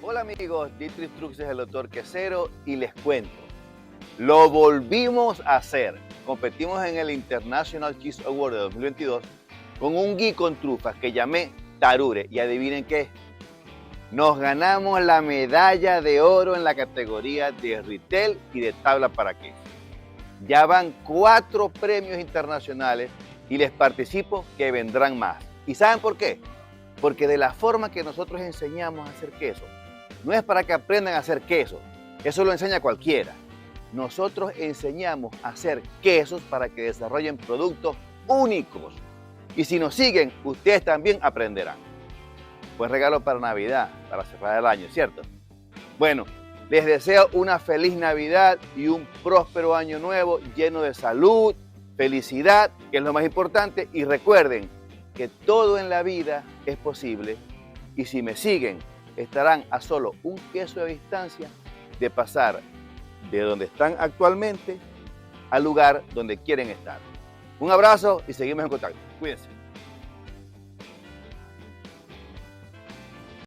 Hola amigos, Dietrich Trucks es el doctor Quesero y les cuento. Lo volvimos a hacer. Competimos en el International Cheese Award de 2022 con un ghee con trufas que llamé Tarure. Y adivinen qué, nos ganamos la medalla de oro en la categoría de retail y de tabla para queso. Ya van 4 premios internacionales y les participo que vendrán más. ¿Y saben por qué? Porque de la forma que nosotros enseñamos a hacer queso, no es para que aprendan a hacer queso, eso lo enseña cualquiera. Nosotros enseñamos a hacer quesos para que desarrollen productos únicos. Y si nos siguen, ustedes también aprenderán. Buen regalo para Navidad, para cerrar el año, ¿cierto? Bueno, les deseo una feliz Navidad y un próspero año nuevo lleno de salud, felicidad, que es lo más importante. Y recuerden que todo en la vida es posible. Y si me siguen, estarán a solo un queso de distancia de pasar de donde están actualmente al lugar donde quieren estar. Un abrazo y seguimos en contacto. Cuídense.